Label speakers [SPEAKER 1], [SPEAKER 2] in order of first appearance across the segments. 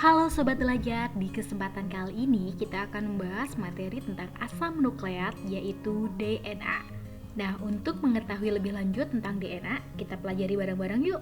[SPEAKER 1] Halo Sobat Belajar, di kesempatan kali ini kita akan membahas materi tentang asam nukleat yaitu DNA. Nah, untuk mengetahui lebih lanjut tentang DNA, kita pelajari bareng-bareng yuk.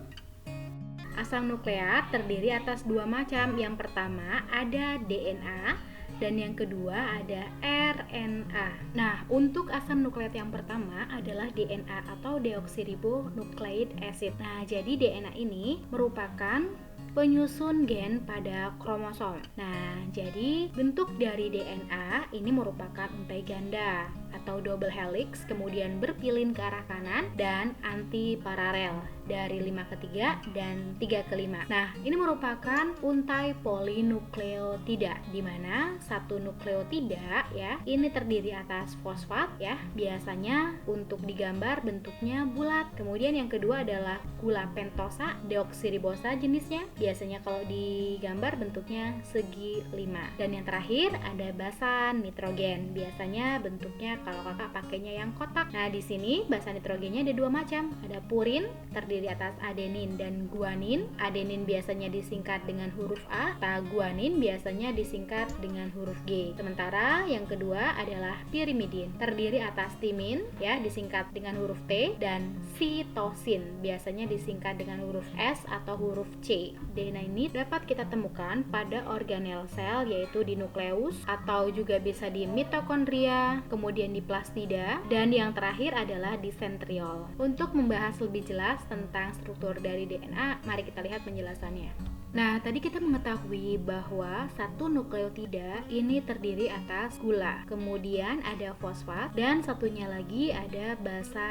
[SPEAKER 1] Asam nukleat terdiri atas dua macam. Yang pertama ada DNA dan yang kedua ada RNA. Nah, untuk asam nukleat yang pertama adalah DNA atau deoksiribonucleic acid. Nah, jadi DNA ini merupakan penyusun gen pada kromosom. Nah, jadi bentuk dari DNA ini merupakan untai ganda atau double helix, kemudian berpilin ke arah kanan dan anti paralel dari 5 ke 3 dan 3 ke 5. Nah, ini merupakan untai polinukleotida, di mana satu nukleotida ya, ini terdiri atas fosfat ya. Biasanya untuk digambar bentuknya bulat. Kemudian yang kedua adalah gula pentosa deoksiribosa jenisnya. Biasanya kalau digambar bentuknya segi 5. Dan yang terakhir ada basa nitrogen. Biasanya bentuknya kalau kakak pakainya yang kotak. Nah, di sini basa nitrogennya ada dua macam. Ada purin terdiri atas adenin dan guanin. Adenin biasanya disingkat dengan huruf A, guanin biasanya disingkat dengan huruf G. Sementara yang kedua adalah pirimidin, terdiri atas timin ya, disingkat dengan huruf T, dan sitosin biasanya disingkat dengan huruf S atau huruf C. DNA ini dapat kita temukan pada organel sel, yaitu di nukleus atau juga bisa di mitokondria, kemudian di plastida, dan yang terakhir adalah di sentriol. Untuk membahas lebih jelas tentang struktur dari DNA, mari kita lihat penjelasannya. Nah, tadi kita mengetahui bahwa satu nukleotida ini terdiri atas gula, kemudian ada fosfat, dan satunya lagi ada basa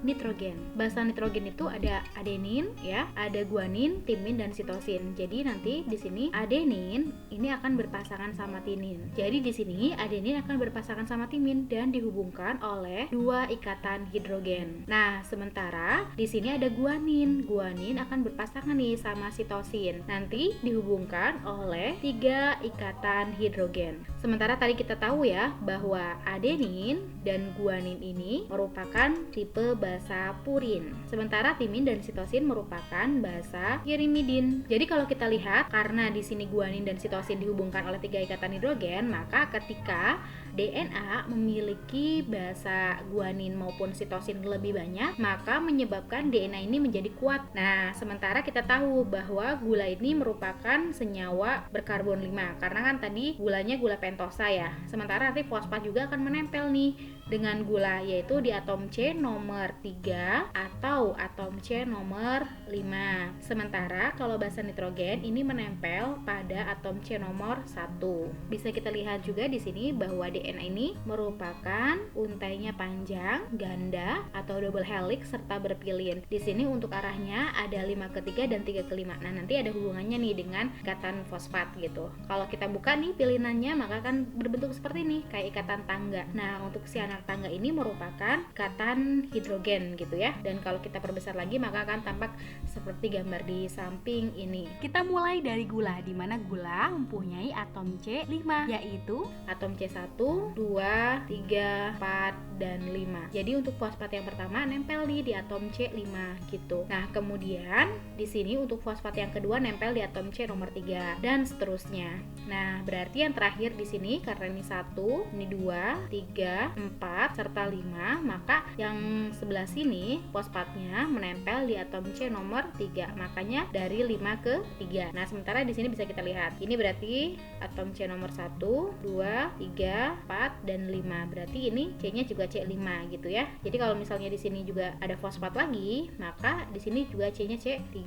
[SPEAKER 1] nitrogen. Basa nitrogen itu ada adenin ya, ada guanin, timin, dan sitosin. Jadi nanti di sini adenin ini akan berpasangan sama timin. Jadi di sini adenin akan berpasangan sama timin dan dihubungkan oleh dua ikatan hidrogen. Nah, sementara di sini ada guanin. Guanin akan berpasangan nih sama sitosin. Nanti dihubungkan oleh 3 ikatan hidrogen. Sementara tadi kita tahu ya bahwa adenin dan guanin ini merupakan tipe basa purin. Sementara timin dan sitosin merupakan basa pirimidin. Jadi kalau kita lihat, karena di sini guanin dan sitosin dihubungkan oleh 3 ikatan hidrogen, maka ketika DNA memiliki basa guanin maupun sitosin lebih banyak, maka menyebabkan DNA ini menjadi kuat. Nah, sementara kita tahu bahwa gula ini merupakan senyawa berkarbon 5, karena kan tadi gulanya gula pentosa ya. Sementara nanti fosfat juga akan menempel nih dengan gula, yaitu di atom C nomor 3 atau atom C nomor 5. Sementara kalau basa nitrogen ini menempel pada atom C nomor 1. Bisa kita lihat juga di sini bahwa DNA ini merupakan untainya panjang, ganda atau double helix serta berpilin. Di sini untuk arahnya ada 5 ke 3 dan 3 ke 5. Nah, nanti ada hubungannya nih dengan ikatan fosfat gitu. Kalau kita buka nih pilinannya, maka akan berbentuk seperti ini, kayak ikatan tangga. Nah, untuk si anak tangga ini merupakan ikatan hidrogen gitu ya. Dan kalau kita perbesar lagi, maka akan tampak seperti gambar di samping ini. Kita mulai dari gula, di mana gula mempunyai atom C5, yaitu atom C1, 2, 3, 4, dan 5. Jadi untuk fosfat yang pertama nempel di atom C5 gitu. Nah, kemudian di sini untuk fosfat yang kedua nempel di atom C nomor 3 dan seterusnya. Nah, berarti yang terakhir di sini karena ini 1, ini 2, 3, 4 serta 5, maka yang sebelah sini fosfatnya menempel di atom C nomor 3. Makanya dari 5 ke 3. Nah, sementara di sini bisa kita lihat. Ini berarti atom C nomor 1, 2, 3, 4 dan 5. Berarti ini C-nya juga C5 gitu ya. Jadi kalau misalnya di sini juga ada fosfat lagi, maka di sini juga C-nya C3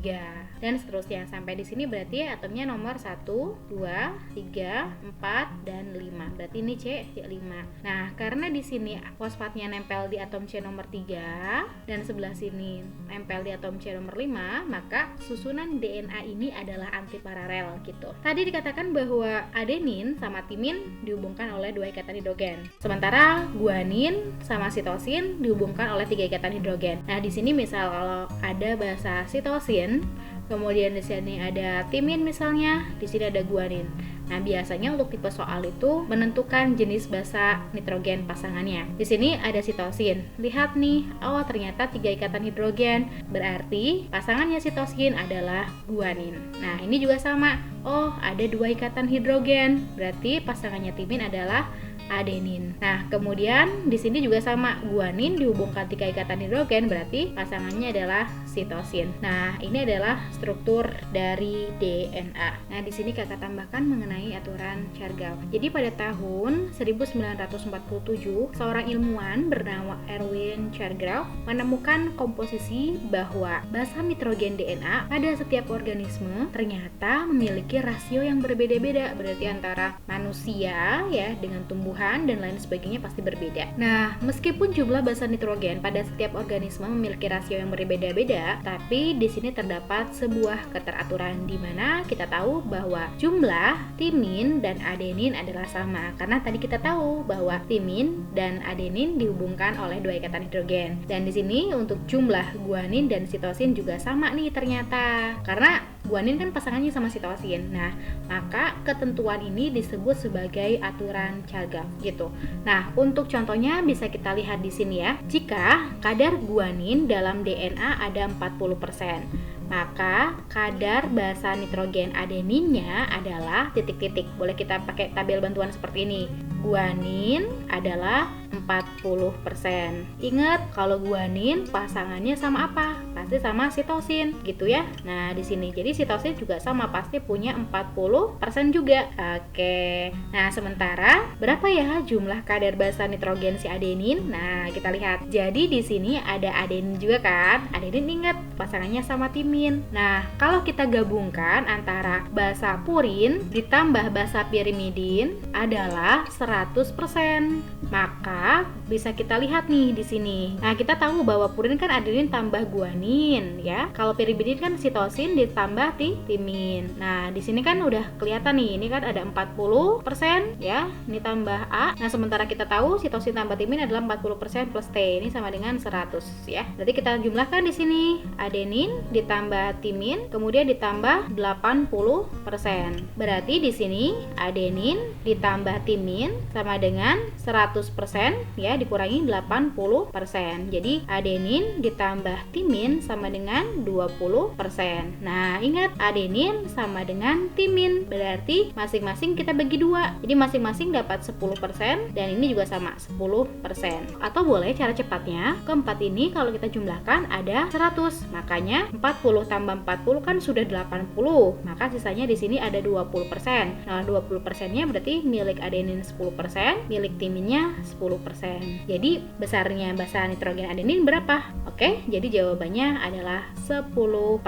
[SPEAKER 1] dan seterusnya sampai di sini berarti atomnya nomor 1, 2, 3, 4 dan 5. Berarti ini C5. Nah, karena di sini fosfatnya nempel di atom C nomor 3 dan sebelah sini nempel di atom C nomor 5, maka susunan DNA ini adalah antiparalel gitu. Tadi dikatakan bahwa adenin sama timin dihubungkan oleh 2 ikatan hidrogen. Sementara guanin sama sitosin dihubungkan oleh 3 ikatan hidrogen. Nah, di sini misal kalau ada basa sitosin, kemudian di sini ada timin misalnya, di sini ada guanin. Nah, biasanya untuk tipe soal itu menentukan jenis basa nitrogen pasangannya. Di sini ada sitosin. Lihat nih, oh ternyata 3 ikatan hidrogen. Berarti pasangannya sitosin adalah guanin. Nah, ini juga sama. Oh, ada 2 ikatan hidrogen. Berarti pasangannya timin adalah adenin. Nah, kemudian di sini juga sama, guanin dihubungkan 3 ikatan hidrogen, berarti pasangannya adalah sitosin. Nah, ini adalah struktur dari DNA. Nah, di sini Kakak tambahkan mengenai aturan Chargaff. Jadi pada tahun 1947, seorang ilmuwan bernama Erwin Chargaff menemukan komposisi bahwa basa nitrogen DNA pada setiap organisme ternyata memiliki rasio yang berbeda-beda. Berarti antara manusia ya dengan tumbuhan dan lain sebagainya pasti berbeda. Nah, meskipun jumlah basa nitrogen pada setiap organisme memiliki rasio yang berbeda-beda, tapi di sini terdapat sebuah keteraturan di mana kita tahu bahwa jumlah timin dan adenin adalah sama. Karena tadi kita tahu bahwa timin dan adenin dihubungkan oleh 2 ikatan hidrogen. Dan di sini untuk jumlah guanin dan sitosin juga sama nih ternyata. Karena guanin kan pasangannya sama sitosin. Nah, maka ketentuan ini disebut sebagai aturan Chargaff gitu. Nah, untuk contohnya bisa kita lihat di sini ya. Jika kadar guanin dalam DNA ada 40%, maka kadar basa nitrogen adeninnya adalah titik-titik. Boleh kita pakai tabel bantuan seperti ini. Guanin adalah 40%. Ingat, kalau guanin pasangannya sama apa? Pasti sama sitosin, gitu ya. Nah, di sini jadi sitosin juga sama, pasti punya 40% juga. Oke. Nah, sementara berapa ya jumlah kadar basa nitrogen si adenin? Nah, kita lihat. Jadi di sini ada adenin juga kan? Adenin ingat pasangannya sama timin. Nah, kalau kita gabungkan antara basa purin ditambah basa pirimidin adalah 100%. Maka bisa kita lihat nih di sini. Nah, kita tahu bahwa purin kan adenin tambah guanin ya. Kalau pirimidin kan sitosin ditambah timin. Nah, di sini kan udah kelihatan nih. Ini kan ada 40% ya. Ini tambah A. Nah, sementara kita tahu sitosin tambah timin adalah 40% plus T. Ini sama dengan 100 ya. Berarti kita jumlahkan di sini. Adenin ditambah timin, kemudian ditambah 80%. Berarti di sini adenin ditambah timin sama dengan 100% ya, dikurangi 80%. Jadi adenin ditambah timin sama dengan 20%. Nah, ingat adenin sama dengan timin, berarti masing-masing kita bagi 2. Jadi masing-masing dapat 10% dan ini juga sama 10%. Atau boleh cara cepatnya, keempat ini kalau kita jumlahkan ada 100. Makanya 40 tambah 40 kan sudah 80. Maka sisanya di sini ada 20%. Nah, 20%-nya berarti milik adenin 10%, milik timinnya 10%. Jadi besarnya basa nitrogen adenin berapa? Oke, jadi jawabannya adalah 10%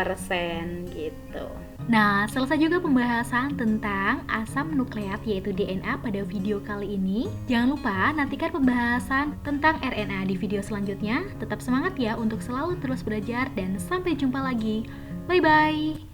[SPEAKER 1] gitu. Nah, selesai juga pembahasan tentang asam nukleat yaitu DNA pada video kali ini. Jangan lupa nantikan pembahasan tentang RNA di video selanjutnya. Tetap semangat ya untuk selalu terus belajar dan sampai jumpa lagi. Bye-bye.